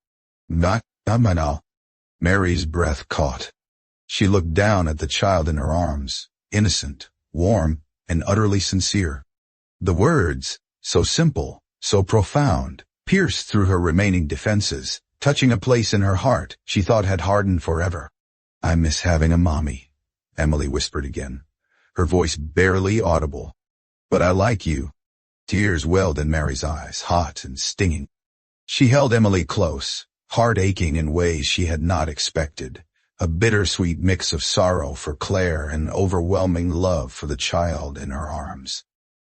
Not now." Mary's breath caught. She looked down at the child in her arms, innocent, warm, and utterly sincere. The words, so simple, so profound, pierced through her remaining defenses, touching a place in her heart she thought had hardened forever. "I miss having a mommy," Emily whispered again, her voice barely audible. "But I like you." Tears welled in Mary's eyes, hot and stinging. She held Emily close, heart aching in ways she had not expected, a bittersweet mix of sorrow for Claire and overwhelming love for the child in her arms.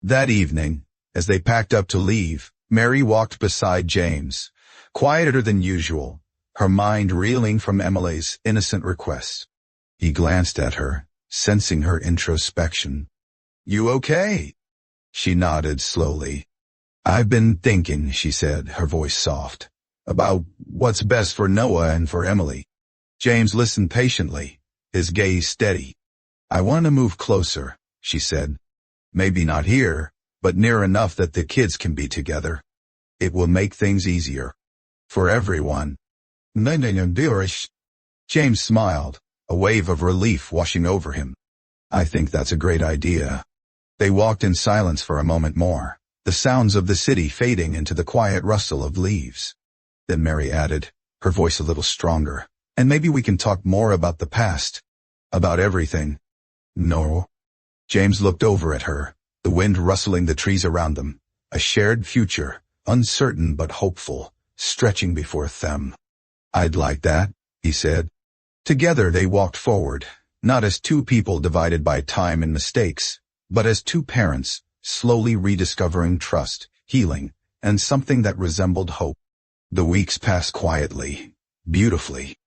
That evening, as they packed up to leave, Mary walked beside James, quieter than usual, her mind reeling from Emily's innocent request. He glanced at her, sensing her introspection. "You okay?" She nodded slowly. "I've been thinking," she said, her voice soft, "about what's best for Noah and for Emily." James listened patiently, his gaze steady. "I want to move closer," she said. "Maybe not here, but near enough that the kids can be together. It will make things easier. For everyone." James smiled, a wave of relief washing over him. "I think that's a great idea." They walked in silence for a moment more, the sounds of the city fading into the quiet rustle of leaves. Then Mary added, her voice a little stronger, "And maybe we can talk more about the past. About everything." "No." James looked over at her, the wind rustling the trees around them, a shared future, uncertain but hopeful, stretching before them. "I'd like that," he said. Together they walked forward, not as two people divided by time and mistakes, but as two parents, slowly rediscovering trust, healing, and something that resembled hope. The weeks passed quietly, beautifully.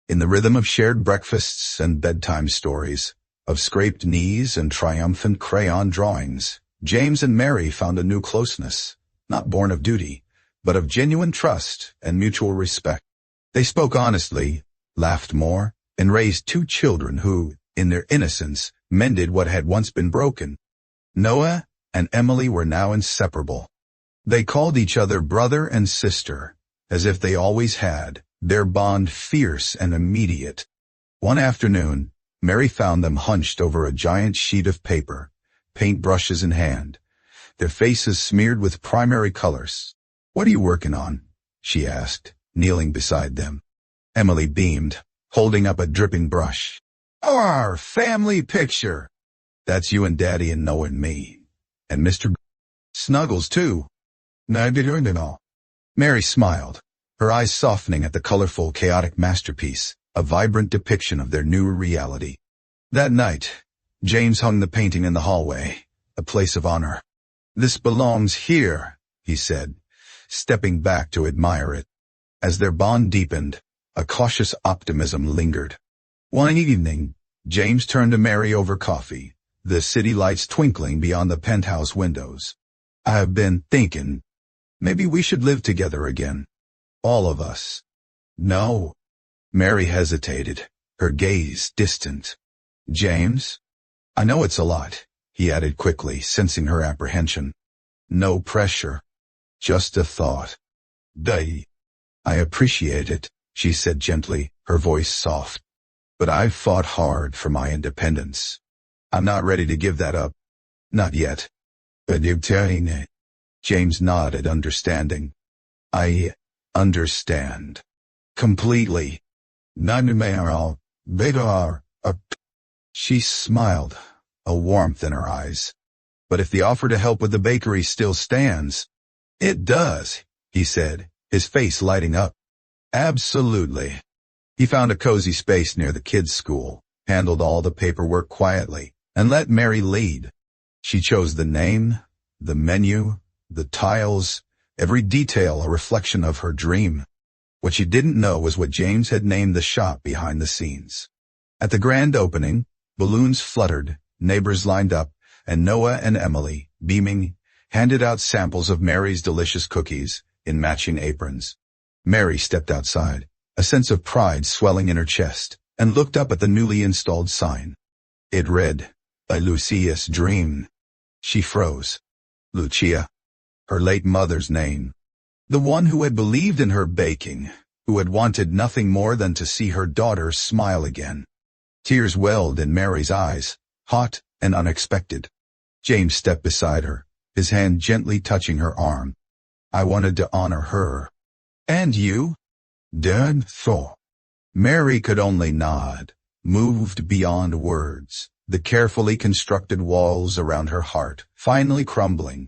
In the rhythm of shared breakfasts and bedtime stories, of scraped knees and triumphant crayon drawings, James and Mary found a new closeness, not born of duty, but of genuine trust and mutual respect. They spoke honestly, laughed more, and raised two children who, in their innocence, mended what had once been broken. Noah and Emily were now inseparable. They called each other brother and sister, as if they always had, their bond fierce and immediate. One afternoon, Mary found them hunched over a giant sheet of paper, paintbrushes in hand, their faces smeared with primary colors. "What are you working on?" she asked, kneeling beside them. Emily beamed, holding up a dripping brush. "Our family picture. That's you and Daddy and Noah and me. And Mr. Snuggles, too." "No. Mary smiled, her eyes softening at the colorful, chaotic masterpiece, a vibrant depiction of their new reality. That night, James hung the painting in the hallway, a place of honor. "This belongs here," he said, stepping back to admire it. As their bond deepened, a cautious optimism lingered. One evening, James turned to Mary over coffee, the city lights twinkling beyond the penthouse windows. "I've been thinking, maybe we should live together again. All of us." "No." Mary hesitated, her gaze distant. "James? I know it's a lot," he added quickly, sensing her apprehension. "No pressure. Just a thought." "I appreciate it," she said gently, her voice soft. "But I've fought hard for my independence. I'm not ready to give that up. Not yet." "But you're telling it." James nodded, understanding. "I understand. Completely. Not tomorrow, better. She smiled, a warmth in her eyes. "But if the offer to help with the bakery still stands." "It does," he said, his face lighting up. "Absolutely." He found a cozy space near the kids' school, handled all the paperwork quietly, and let Mary lead. She chose the name, the menu, the tiles, every detail a reflection of her dream. What she didn't know was what James had named the shop behind the scenes. At the grand opening, balloons fluttered, neighbors lined up, and Noah and Emily, beaming, handed out samples of Mary's delicious cookies in matching aprons. Mary stepped outside, a sense of pride swelling in her chest, and looked up at the newly installed sign. It read, "A Lucia's Dream." She froze. Lucia, her late mother's name. The one who had believed in her baking, who had wanted nothing more than to see her daughter smile again. Tears welled in Mary's eyes, hot and unexpected. James stepped beside her, his hand gently touching her arm. "I wanted to honor her." "And you?" "Dad thought." Mary could only nod, moved beyond words, the carefully constructed walls around her heart finally crumbling.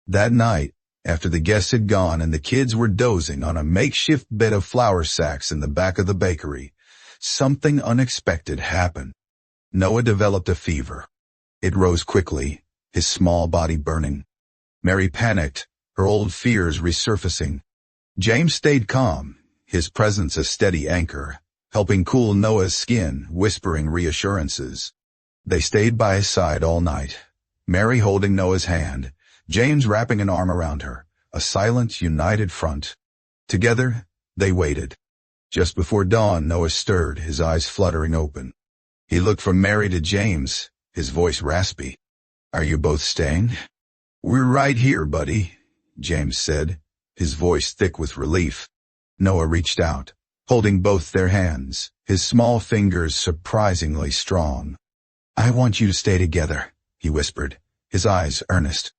That night, after the guests had gone and the kids were dozing on a makeshift bed of flour sacks in the back of the bakery, something unexpected happened. Noah developed a fever. It rose quickly, his small body burning. Mary panicked, her old fears resurfacing. James stayed calm, his presence a steady anchor, helping cool Noah's skin, whispering reassurances. They stayed by his side all night, Mary holding Noah's hand, James wrapping an arm around her, a silent, united front. Together, they waited. Just before dawn, Noah stirred, his eyes fluttering open. He looked from Mary to James, his voice raspy. "Are you both staying?" "We're right here, buddy," James said, his voice thick with relief. Noah reached out, holding both their hands, his small fingers surprisingly strong. "I want you to stay together," he whispered, his eyes earnest.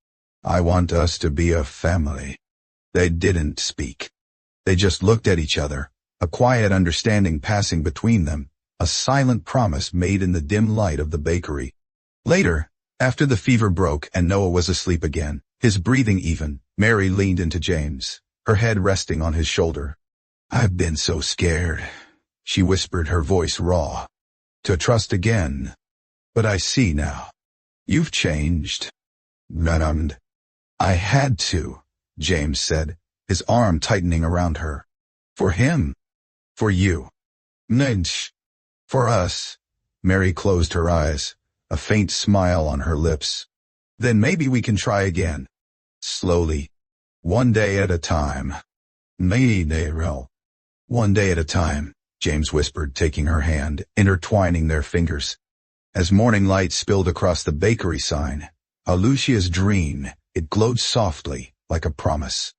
"I want us to be a family." They didn't speak. They just looked at each other, a quiet understanding passing between them, a silent promise made in the dim light of the bakery. Later, after the fever broke and Noah was asleep again, his breathing even, Mary leaned into James, her head resting on his shoulder. "I've been so scared," she whispered, her voice raw. "To trust again. But I see now. You've changed." "And I had to," James said, his arm tightening around her. "For him. For you. Nudge. For us." Mary closed her eyes, a faint smile on her lips. "Then maybe we can try again. Slowly. One day at a time." "Maybe they will." One day at a time, James whispered, taking her hand, intertwining their fingers. As morning light spilled across the bakery sign, a Lucia's dream, it glowed softly, like a promise.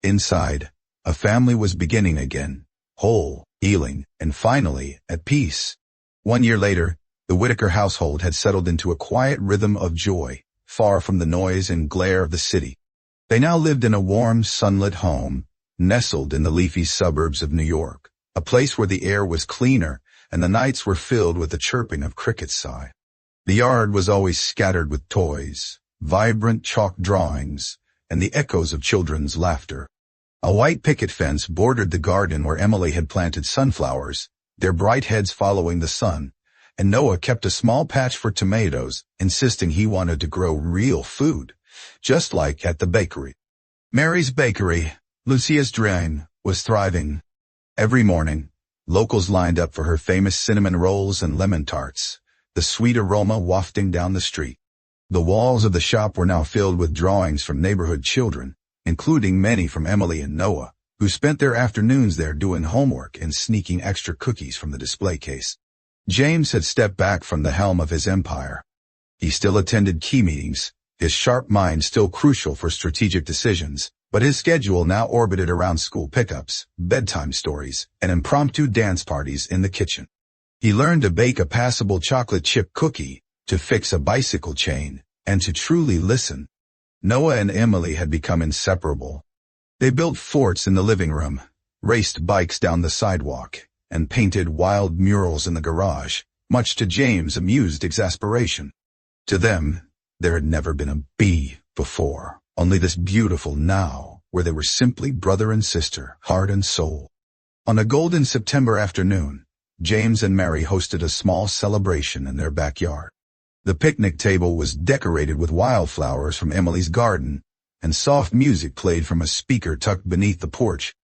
Inside, a family was beginning again, whole, healing, and finally, at peace. 1 year later, the Whitaker household had settled into a quiet rhythm of joy, far from the noise and glare of the city. They now lived in a warm, sunlit home, nestled in the leafy suburbs of New York, a place where the air was cleaner and the nights were filled with the chirping of crickets. The yard was always scattered with toys, vibrant chalk drawings, and the echoes of children's laughter. A white picket fence bordered the garden where Emily had planted sunflowers, their bright heads following the sun, and Noah kept a small patch for tomatoes, insisting he wanted to grow real food, just like at the bakery. Mary's bakery, Lucia's dream, was thriving. Every morning, locals lined up for her famous cinnamon rolls and lemon tarts, the sweet aroma wafting down the street. The walls of the shop were now filled with drawings from neighborhood children, including many from Emily and Noah, who spent their afternoons there doing homework and sneaking extra cookies from the display case. James had stepped back from the helm of his empire. He still attended key meetings, his sharp mind still crucial for strategic decisions, but his schedule now orbited around school pickups, bedtime stories, and impromptu dance parties in the kitchen. He learned to bake a passable chocolate chip cookie, to fix a bicycle chain, and to truly listen. Noah and Emily had become inseparable. They built forts in the living room, raced bikes down the sidewalk, and painted wild murals in the garage, much to James' amused exasperation. To them, there had never been a B before, only this beautiful now, where they were simply brother and sister, heart and soul. On a golden September afternoon, James and Mary hosted a small celebration in their backyard. The picnic table was decorated with wildflowers from Emily's garden, and soft music played from a speaker tucked beneath the porch.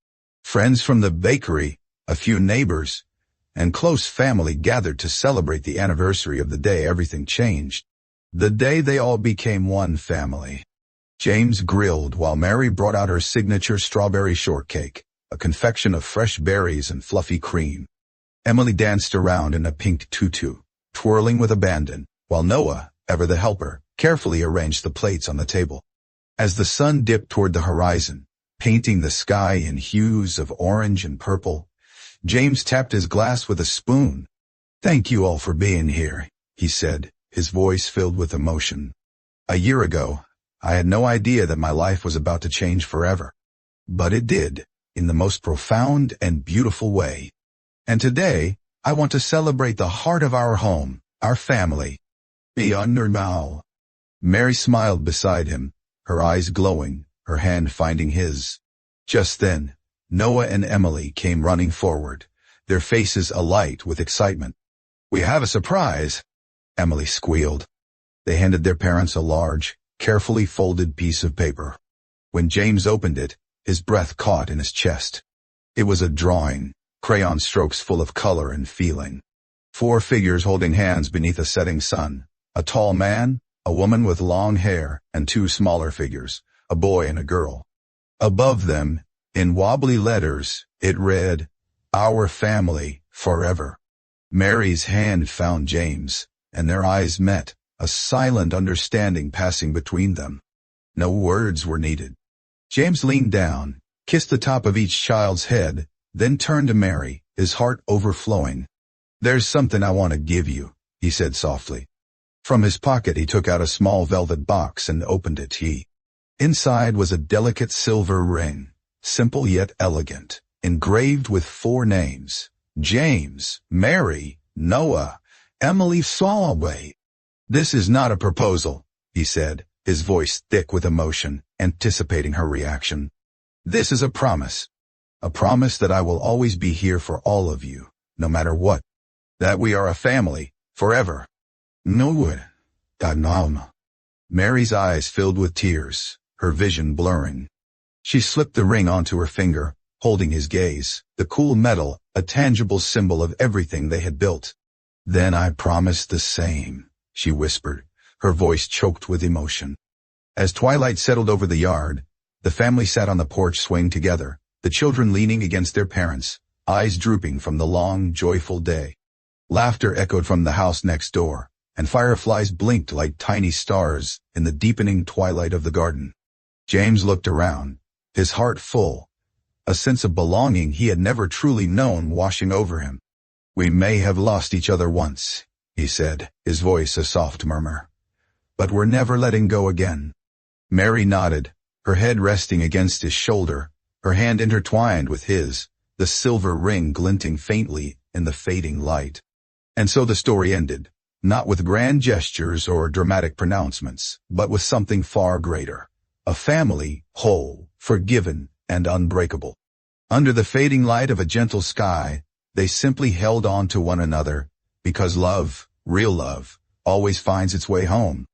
Friends from the bakery, a few neighbors, and close family gathered to celebrate the anniversary of the day everything changed. The day they all became one family. James grilled while Mary brought out her signature strawberry shortcake, a confection of fresh berries and fluffy cream. Emily danced around in a pink tutu, twirling with abandon, while Noah, ever the helper, carefully arranged the plates on the table. As the sun dipped toward the horizon, painting the sky in hues of orange and purple, James tapped his glass with a spoon. "Thank you all for being here," he said, his voice filled with emotion. "A year ago, I had no idea that my life was about to change forever. But it did, in the most profound and beautiful way. And today, I want to celebrate the heart of our home, our family. Beyond normal." Mary smiled beside him, her eyes glowing, her hand finding his. Just then, Noah and Emily came running forward, their faces alight with excitement. "We have a surprise," Emily squealed. They handed their parents a large, carefully folded piece of paper. When James opened it, his breath caught in his chest. It was a drawing, crayon strokes full of color and feeling. 4 figures holding hands beneath a setting sun, a tall man, a woman with long hair, and 2 smaller figures, a boy and a girl. Above them, in wobbly letters, it read, "Our family, forever." Mary's hand found James, and their eyes met, a silent understanding passing between them. No words were needed. James leaned down, kissed the top of each child's head, then turned to Mary, his heart overflowing. "There's something I want to give you," he said softly. From his pocket he took out a small velvet box and opened it. Inside was a delicate silver ring, simple yet elegant, engraved with 4 names: James, Mary, Noah, Emily Solway. "This is not a proposal," he said, his voice thick with emotion, anticipating her reaction. "This is a promise. A promise that I will always be here for all of you, no matter what. That we are a family, forever." "No, no." Mary's eyes filled with tears, her vision blurring. She slipped the ring onto her finger, holding his gaze, the cool metal, a tangible symbol of everything they had built. "Then I promise the same," she whispered, her voice choked with emotion. As twilight settled over the yard, the family sat on the porch swaying together, the children leaning against their parents, eyes drooping from the long, joyful day. Laughter echoed from the house next door, and fireflies blinked like tiny stars in the deepening twilight of the garden. James looked around, his heart full, a sense of belonging he had never truly known washing over him. "We may have lost each other once," he said, his voice a soft murmur. "But we're never letting go again." Mary nodded, her head resting against his shoulder, her hand intertwined with his, the silver ring glinting faintly in the fading light. And so the story ended, not with grand gestures or dramatic pronouncements, but with something far greater. A family, whole, forgiven, and unbreakable. Under the fading light of a gentle sky, they simply held on to one another, because love, real love, always finds its way home.